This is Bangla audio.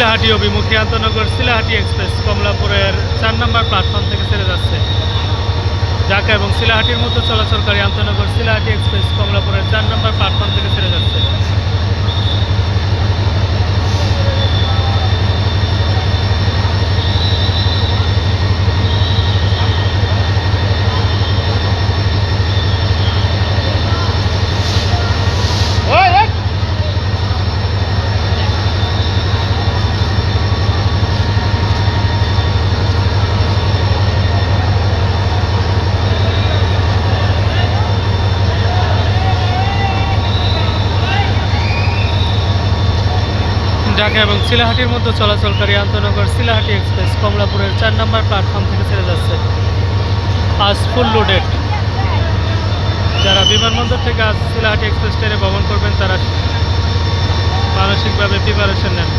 শিলাহাটি অভিমুখী আন্তনগর শিলাহাটি এক্সপ্রেস কমলাপুরের 4 নম্বর প্ল্যাটফর্ম থেকে ছেড়ে যাচ্ছে। ঢাকা এবং শিলাহাটির মধ্যে চলাচলকারী আন্তনগর শিলাহাটি এক্সপ্রেস কমলাপুরের 4 নম্বর প্ল্যাটফর্ম থেকে ছেড়ে যাচ্ছে। ঢাকা এবং শিলাহাটির মধ্যে চলাচলকারী আন্তনগর শিলাহাটি এক্সপ্রেস কমলাপুরের 4 নম্বর প্ল্যাটফর্ম থেকে ছেড়ে যাচ্ছে। আজ ফুল লোডেড। যারা বিমানবন্দর থেকে আজ শিলাহাটি এক্সপ্রেস ট্রেনে ভ্রমণ করবেন তারা মানসিকভাবে প্রিপারেশন নেন।